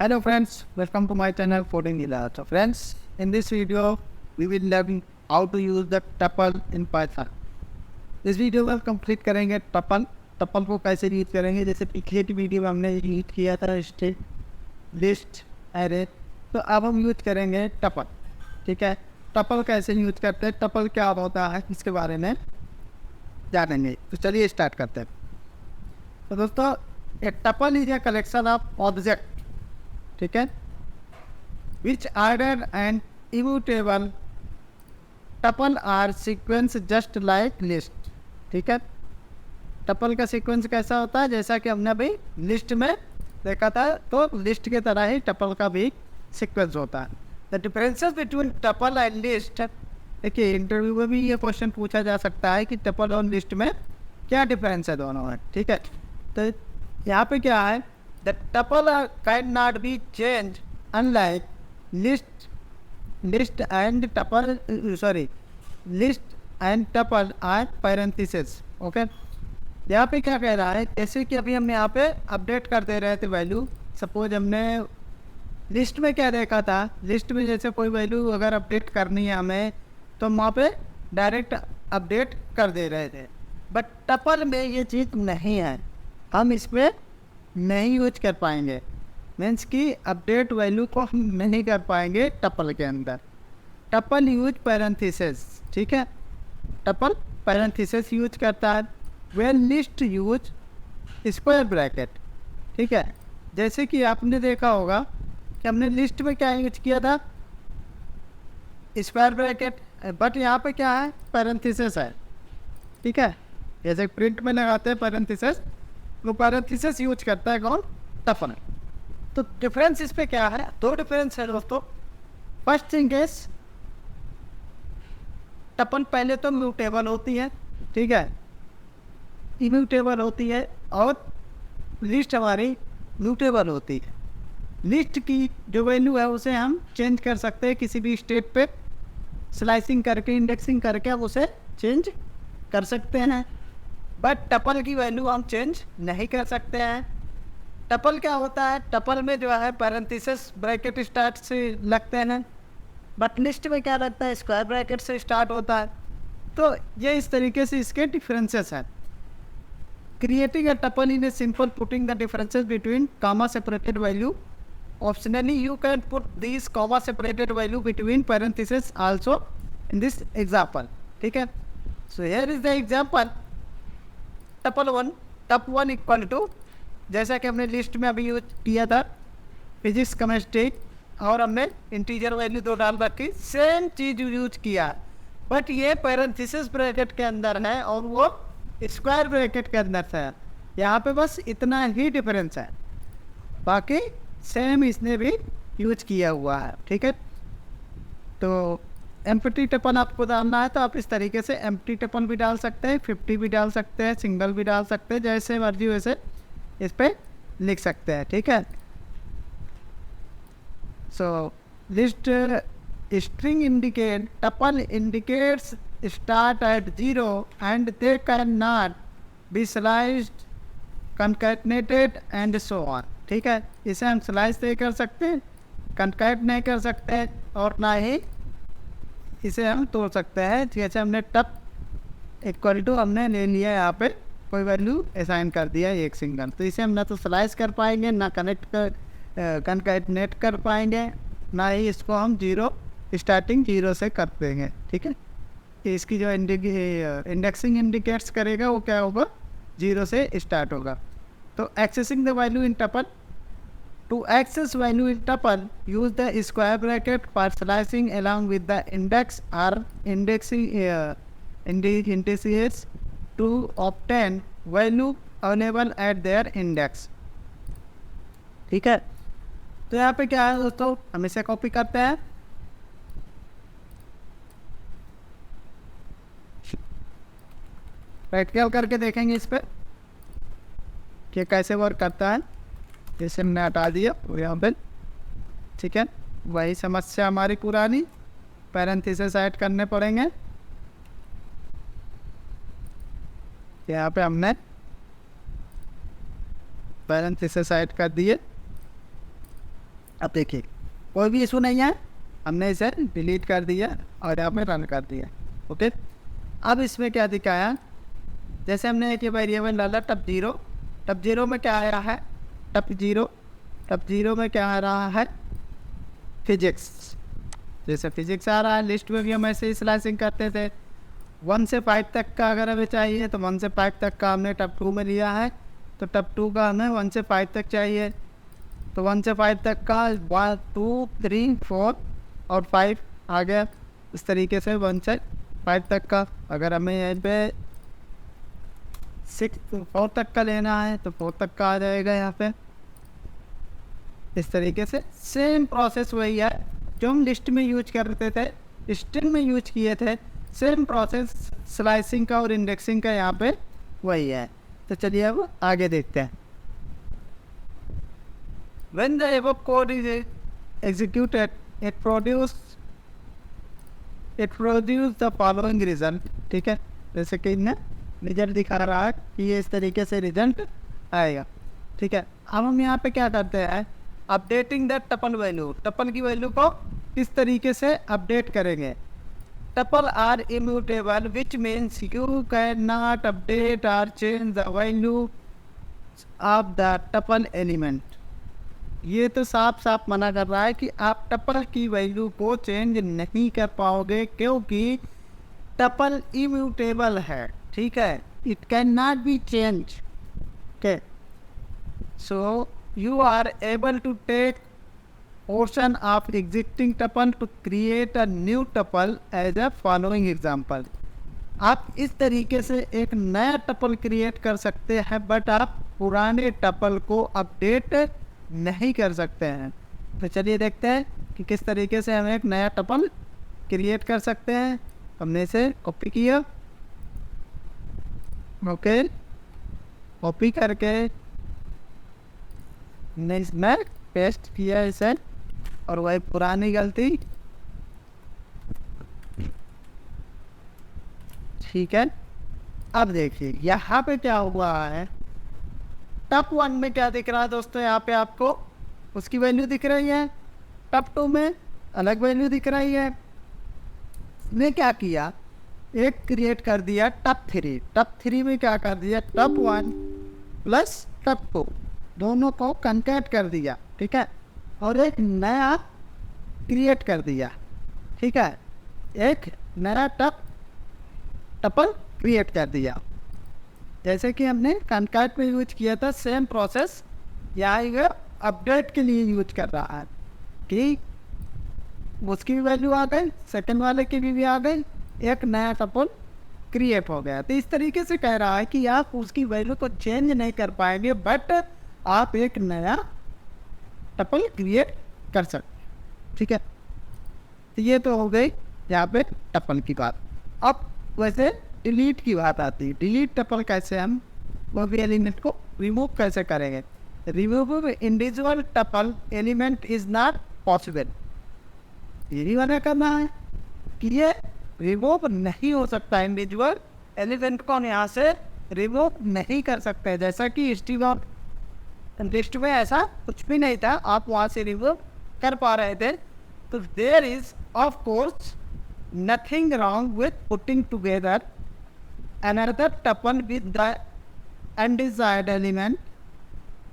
Hello friends, welcome to my channel Coding Nila. So friends, in this video we will learn how to use the tuple in Python. इस video में complete करेंगे tuple को कैसे use करेंगे। जैसे पिछले की वीडियो में हमने यूज किया था स्ट्रिंग, लिस्ट, एरे, तो अब हम यूज करेंगे टपल। ठीक है, टपल कैसे यूज करते हैं, टपल क्या होता है, इसके बारे में जानेंगे। तो चलिए स्टार्ट करते हैं। तो दोस्तों, a tuple is a collection of object, ठीक है, which order and immutable tuple are sequence just like list. ठीक है, टपल का सीक्वेंस कैसा होता है, जैसा कि हमने अभी लिस्ट में देखा था, तो लिस्ट के तरह ही टपल का भी सीक्वेंस होता है। The differences between tuple and list, देखिए इंटरव्यू में भी ये क्वेश्चन पूछा जा सकता है कि टपल और लिस्ट में क्या डिफरेंस है दोनों में। ठीक है, तो यहाँ पे क्या है, the tuple can not be change unlike list and tuple, sorry, list and tuple are parenthesis. Okay, यहाँ पे क्या कह रहा है, जैसे कि अभी हम यहाँ पे अपडेट करते रहे थे वैल्यू। सपोज हमने लिस्ट में क्या देखा था, लिस्ट में जैसे कोई वैल्यू अगर अपडेट करनी है हमें, तो हम वहाँ पे डायरेक्ट अपडेट कर दे रहे थे। बट टपल में ये चीज़ नहीं है, हम इसमें नहीं यूज कर पाएंगे। मीन्स कि अपडेट वैल्यू को हम नहीं कर पाएंगे टपल के अंदर। टपल यूज पैरेंथेसिस, ठीक है, टपल पैरेंथेसिस यूज करता है। Well list use square bracket. ठीक है, जैसे कि आपने देखा होगा कि हमने लिस्ट में क्या यूज किया था, स्क्वायर ब्रैकेट, बट यहाँ पे क्या है, पैरेंथेसिस है। ठीक है, जैसे प्रिंट में लगाते हैं पैरेंथेसिस, वो पैरेंथेसिस यूज करता है कौन, टपल। तो डिफरेंस इस पे क्या है, दो डिफरेंस है दोस्तों। फर्स्ट थिंग इज, टपल पहले तो म्यूटेबल होती है, ठीक है, इम्यूटेबल होती है, और लिस्ट हमारी म्यूटेबल होती है। लिस्ट की जो वैल्यू है उसे हम चेंज कर सकते हैं किसी भी स्टेट पे, स्लाइसिंग करके, इंडेक्सिंग करके हम उसे चेंज कर सकते हैं। बट टपल की वैल्यू हम चेंज नहीं कर सकते हैं। टपल क्या होता है, टपल में जो है पैरेंथेसिस ब्रैकेट स्टार्ट से लगते हैं, बट लिस्ट में क्या लगता है, स्क्वायर ब्रैकेट से स्टार्ट होता है। तो ये इस तरीके से इसके डिफरेंसेस हैं। Creating a tuple in a simple, putting the differences between comma separated value. Optionally you can put this comma separated value between parenthesis also in this example. ठीक है, so here is the example टप1 equal to, जैसा कि हमने list में अभी use किया था, फिजिक्स केमिस्ट्री, और हमने इंटीजर वैल्यू दो डाल रखी, सेम चीज़ यूज किया, बट ये पैरेंथेसिस ब्रैकेट के अंदर है और वो स्क्वायर ब्रैकेट के अंदर है। यहाँ पे बस इतना ही डिफरेंस है, बाकी सेम इसने भी यूज किया हुआ है। ठीक है, तो एम्प्टी टपल आपको डालना है तो आप इस तरीके से एम्प्टी टपल भी डाल सकते हैं, 50 भी डाल सकते हैं, सिंगल भी डाल सकते हैं, जैसे मर्जी वैसे इस पे लिख सकते हैं। ठीक है, so list string indicate, tuple indicates start at 0 and they can not be sliced, concatenated and so on. ठीक है, इसे हम स्लाइस नहीं कर सकते, कंकैट नहीं कर सकते, और ना ही इसे हम तोड़ सकते हैं। जैसे हमने टप इक्वल टू हमने ले लिया, यहाँ पे कोई वैल्यू असाइन कर दिया एक सिंगल, तो इसे हम ना तो स्लाइस कर पाएंगे, ना कंकैटनेट कर पाएंगे, ना ही इसको हम स्टार्टिंग जीरो से कर देंगे। ठीक है, इसकी जो इंडेक्सिंग इंडिकेट्स करेगा वो क्या होगा, 0 से स्टार्ट होगा। तो accessing the value in tuple, to access value in tuple, use the square bracket for slicing along with the index or indexing indices to obtain value available at their index। ठीक है, तो यहाँ पे क्या है दोस्तों, हम इसे कॉपी करते हैं, प्रैक्टिकल करके देखेंगे इस पे कि कैसे वर्क करता है। जैसे हमने हटा दिया यहाँ पे, ठीक है, वही समस्या हमारी पुरानी, पैरेंथेसिस ऐड करने पड़ेंगे। यहाँ पे हमने पैरेंथेसिस ऐड कर दिए, अब देखिए कोई भी इशू नहीं है, हमने इसे डिलीट कर दिया और यहाँ पे रन कर दिया। ओके, अब इसमें क्या दिखाया, जैसे हमने एक ये वेरिएबल डाला टप जीरो में क्या आ रहा है, टप जीरो में क्या आ रहा है, फिजिक्स। जैसे फिजिक्स आ रहा है, लिस्ट में भी हम ऐसे ही स्लाइसिंग करते थे। 1 से 5 तक का अगर हमें चाहिए तो 1 से 5 तक का हमने टप 2 में लिया है, तो टप 2 का हमें 1 से 5 तक चाहिए, तो 1 से 5 तक का 1 2 3 4 और 5 आ गया। इस तरीके से 1 से 5 तक का, अगर हमें यहाँ पे 4 तक का लेना है तो 4 तक का आ जाएगा यहाँ पे। इस तरीके से सेम प्रोसेस वही है जो हम लिस्ट में यूज करते थे, स्ट्रिंग में यूज किए थे, सेम प्रोसेस स्लाइसिंग का और इंडेक्सिंग का यहाँ पे वही है। तो चलिए अब आगे देखते हैं। When the above code is executed, it produce the following result। ठीक है, जैसे कि इन्हें रिजल्ट दिखा रहा है कि ये इस तरीके से रिजल्ट आएगा। ठीक है, अब हम यहाँ पे क्या करते हैं, updating the tuple value, tuple की वैल्यू को किस तरीके से अपडेट करेंगे। Tuple are immutable which means you can not update or change the value of the tuple element. ये तो साफ साफ मना कर रहा है कि आप टपल की वैल्यू को चेंज नहीं कर पाओगे, क्योंकि टपल इम्यूटेबल है। ठीक है, it can not be change. Okay, so you are able to take portion of existing tuple to create a new tuple as a following example। आप इस तरीके से एक नया टपल क्रिएट कर सकते हैं, बट आप पुराने टपल को अपडेट नहीं कर सकते हैं। तो चलिए देखते हैं कि किस तरीके से हम एक नया टपल क्रिएट कर सकते हैं। हमने इसे कॉपी किया, ओके, कॉपी करके ने इसमें पेस्ट किया इसे, और वही पुरानी गलती। ठीक है, अब देखिए यहाँ पे क्या हुआ है, टप 1 में क्या दिख रहा है दोस्तों, यहाँ पे आपको उसकी वैल्यू दिख रही है, टप 2 में अलग वैल्यू दिख रही है। ने क्या किया, एक क्रिएट कर दिया टप 3, टप 3 में क्या कर दिया, टप 1 प्लस टप 2 दोनों को कंकेट कर दिया। ठीक है, और एक नया क्रिएट कर दिया। ठीक है, एक नया टपल क्रिएट कर दिया, जैसे कि हमने कंकेट में यूज किया था। सेम प्रोसेस यहाँ अपडेट के लिए यूज कर रहा है कि उसकी भी वैल्यू आ गई, सेकंड वाले की भी आ गई, एक नया टपल क्रिएट हो गया। तो इस तरीके से कह रहा है कि आप उसकी वैल्यू को चेंज नहीं कर पाएंगे, बट आप एक नया टपल क्रिएट कर सकते हैं। ठीक है, तो ये तो हो गई यहाँ पे टपल की बात। अब वैसे डिलीट की बात आती है। डिलीट टपल कैसे, हम वो भी एलिमेंट को रिमूव कैसे करेंगे। Remove individual tuple element is not possible. यही वाला करना है कि ये रिमूव नहीं हो सकता, इंडिविजुअल एलिमेंट को हम यहाँ से रिमूव नहीं कर सकते। जैसा कि स्ट्रिंग लिस्ट में ऐसा कुछ भी नहीं था, आप वहाँ से रिमूव कर पा रहे थे। तो there is of course nothing wrong with putting together another tuple with the undesired element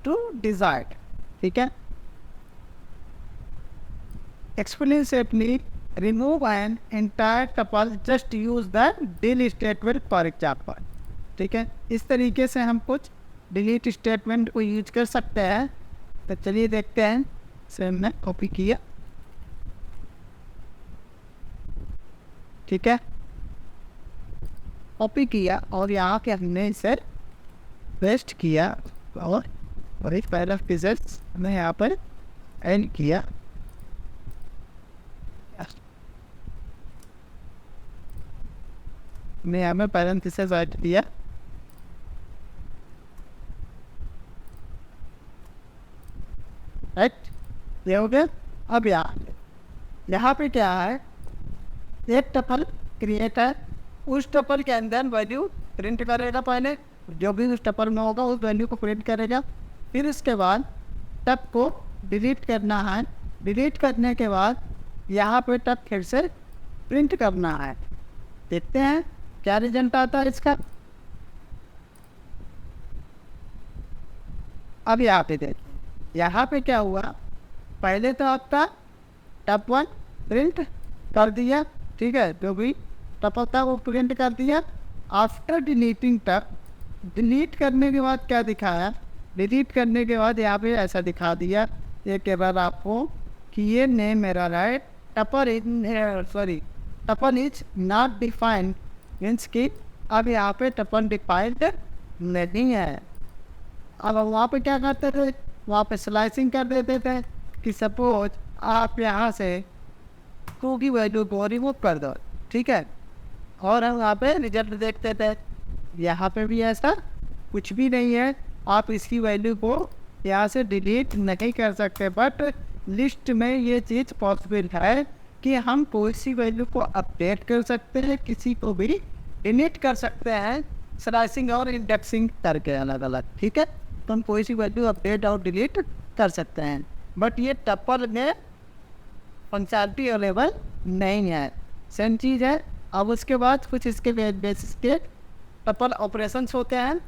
to desired. ठीक है, explicitly remove an entire tuple, just use the delete statement for example। ठीक है, इस तरीके से हम कुछ डिलीट स्टेटमेंट को यूज कर सकते हैं। तो चलिए देखते हैं। से हमने कॉपी किया, ठीक है, कॉपी किया और यहाँ के हमने इसे पेस्ट किया और एक पहला फिजिक्स हमने यहाँ पर एड किया। मैं यहाँ में पैरेंथेसिस ऐड किया, राइट, ये हो गया। अब यहाँ पे क्या है, एक टपल क्रिएट है, उस टपल के अंदर वैल्यू प्रिंट करेगा, पहले जो भी उस टपल में होगा उस वैल्यू को प्रिंट करेगा। फिर इसके बाद टप को डिलीट करना है, डिलीट करने के बाद यहाँ पे तब फिर से प्रिंट करना है। देखते हैं क्या रिजल्ट आता है इसका। अब यहाँ पे देखते हैं, यहाँ पे क्या हुआ, पहले तो आपका टप 1 प्रिंट कर दिया, ठीक है, जो भी टपल था वो प्रिंट कर दिया। आफ्टर डिलीटिंग टप, डिलीट करने के बाद क्या दिखाया, डिलीट करने के बाद यहाँ पे ऐसा दिखा दिया ये के बाद आपको कि ये नेम मेरा right tuple is not defined, means कि अब यहाँ पे टपल डिफाइंड नहीं है। अब वहाँ पे क्या करते थे, वहाँ पे स्लाइसिंग कर देते थे कि सपोज आप यहाँ से टू की वैल्यू को रिमूव कर दो, ठीक है, और हम यहाँ पे रिजल्ट देखते थे। यहाँ पे भी ऐसा कुछ भी नहीं है, आप इसकी वैल्यू को यहाँ से डिलीट नहीं कर सकते, बट लिस्ट में ये चीज़ पॉसिबल है कि हम कोई सी वैल्यू को अपडेट कर सकते हैं, किसी को भी डिलीट कर सकते हैं, स्लाइसिंग और इंडेक्सिंग करके अलग अलग, ठीक है। तो हम कोई सी वैल्यू अपडेट और डिलीट कर सकते हैं, बट ये टपल में फंक्शनलिटी अवेलेबल नहीं है, सेम चीज़ है। अब उसके बाद कुछ इसके बेसिस के टपल ऑपरेशंस होते हैं,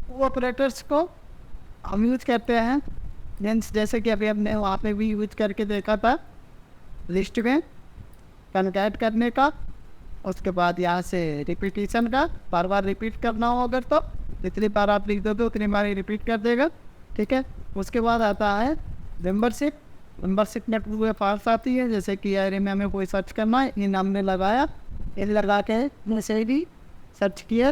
वो ऑपरेटर्स को हम यूज करते हैं, मीन्स जैसे कि अभी हमने वहाँ पे भी यूज करके देखा था, लिस्ट में कन्वर्ट करने का, उसके बाद यहाँ से रिपीटिशन का, बार बार रिपीट करना हो अगर तो जितनी बार आप लिख दोगे उतनी बार ही रिपीट कर देगा, ठीक है। उसके बाद आता है मेंबरशिप। मेंबरशिप में पूरे फाइल्स आती है, जैसे कि एरे में हमें कोई सर्च करना है, इन हमने लगाया, इन लगा के जैसे भी सर्च किया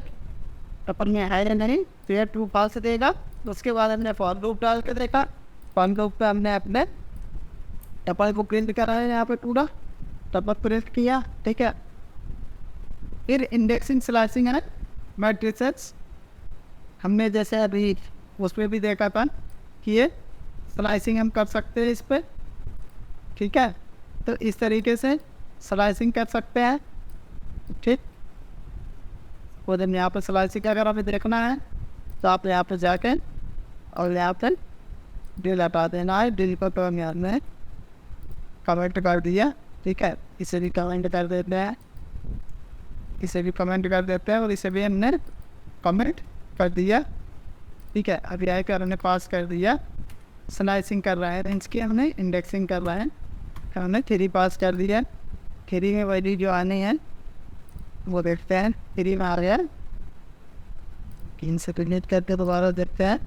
टपल में है या नहीं, फिर ट्रू फॉल्स देगा। उसके बाद हमने फॉर लूप डाल के देखा, फॉर लूप पे हमने अपने टपल को प्रिंट करा है, यहाँ पे पूरा टपल प्रिंट किया, ठीक है। फिर इंडेक्सिंग स्लाइसिंग है मैट्रिसेस, हमने जैसे अभी उस पर भी देखा था कि ये स्लाइसिंग हम कर सकते हैं इस पर, ठीक है। तो इस तरीके से स्लाइसिंग कर सकते हैं, ठीक। वो दिन यहाँ पर स्लाइसिंग अगर हमें देखना है तो आप यहाँ पर जाके और यहाँ पर डिल हटा देना है, डिल पर तो हमने कमेंट कर दिया, ठीक है। इसे भी कमेंट कर देते हैं, इसे भी कमेंट कर देते हैं, और इसे भी हमने कमेंट कर दिया, ठीक है। अभी आए कर हमने पास कर दिया, स्लाइसिंग कर रहा है, रेंज की हमने इंडेक्सिंग कर रहा है, हमने 3 पास कर दिया। 3 में वैल्यू जो आनी है वो देखते हैं, 3 में आ गया, 3 से क्लिक करके दोबारा देखते हैं,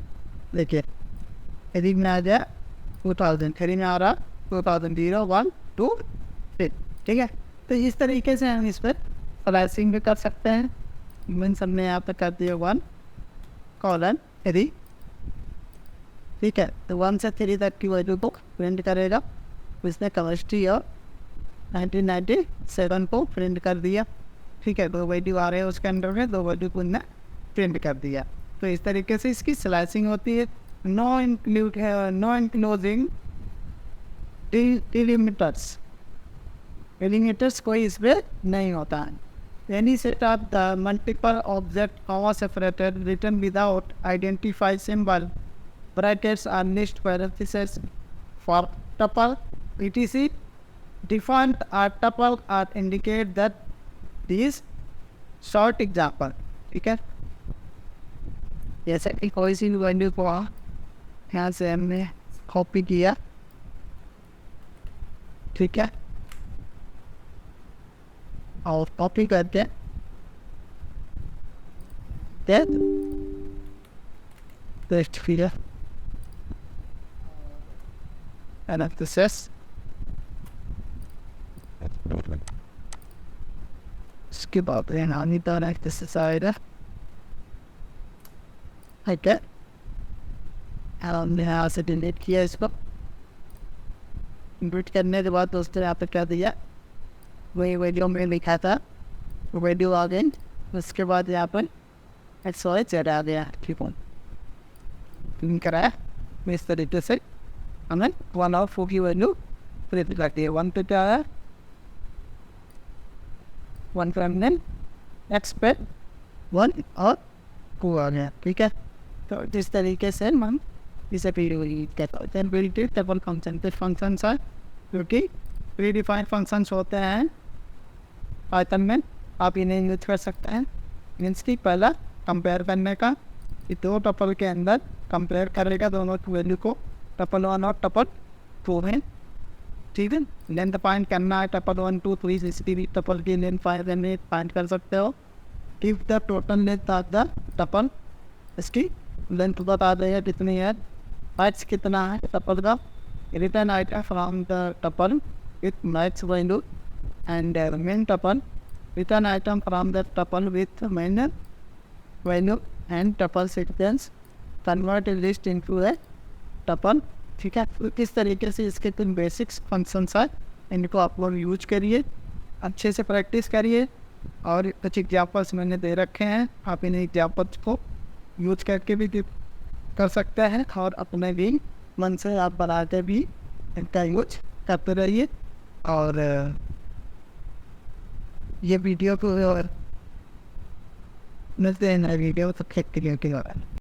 देखिए 3 में आ गया 2000, 3 में आ रहा 2000, 0 1 2 3, ठीक है। तो इस तरीके से हम इस पर स्लाइसिंग भी कर सकते हैं। मीन्स हमने यहाँ पर कर दिया 1:3, ठीक है। तो 1 से 3 तक की वैल्यू को प्रिंट करेगा, उसने केमिस्ट्री और 1997 को प्रिंट कर दिया, ठीक है। 2 वैल्यू आ रहे हैं उसके अंदर में, 2 वैल्यू को उसने प्रिंट कर दिया। तो इस तरीके से इसकी स्लाइसिंग होती है। नो इंक्लूजिंग डिलिमिटर्स कोई इसमें नहीं होता है। Any set of the multiple object comma separated written without identify symbol, brackets or list parentheses for tuple etc. Defined or tuple or indicate that these short example, ठीक है। जैसे कि कोई सी वैल्यू को यहाँ से हमने कॉपी किया, ठीक है, और कॉपी करके पेस्ट किया, एनालिसिस, इसके बाद एनालिसिस आएगा, ठीक है। हमने यहाँ से डिलीट किया इसको, डिलीट करने के बाद दोस्तों यहाँ पे क्या दिया, वही वीडियो में लिखा था, वीडियो आ गई। उसके बाद यहाँ पर XOH आ गया, ठीक है, क्लिक कराया। इस तरीके से हमें 1 और 4 की वैल्यू प्रिंट करती है। 1 पे क्या आया, 1 पे हमने X पे 1 और 2 आ गया, ठीक है। तो जिस तरीके से हम इसे भी कहते हैं बिल्ट टेबल फंक्शन, के फंक्शन है क्योंकि प्री डिफाइंड फंक्शंस होते हैं पाइथन में, आप इन्हें यूज कर सकते हैं। मीन्स कि पहला कंपेयर करने का, कि दो टपल के अंदर कंपेयर करेगा दोनों वैल्यू को, टपल 1 और टपल 2 में, ठीक है। लेंथ फाइंड करना है टपल 1 2 3 63 टपल की लेंथ फाइंड कर सकते हो। Give the total length of the tuple, इसकी लेंथ बता देगा कितनी है, मैच कितना है टपल का। Return item from the tuple with match value and main tuple, return item from the tuple with main value and tuple sequence, convert list into A tuple, ठीक है। तो इस तरीके से इसके कुछ बेसिक्स फंक्शंस है, इनको आप लोग यूज करिए, अच्छे से प्रैक्टिस करिए। और कुछ एग्जाम्पल्स मैंने दे रखे हैं, आप इन एग्जाम्पल्स को यूज करके भी कर सकते हैं और अपने भी मन से आप बनाते भी इनका यूज करते रहिए। और ये वीडियो को मिलते हैं नए वीडियो, तो खेत के लिए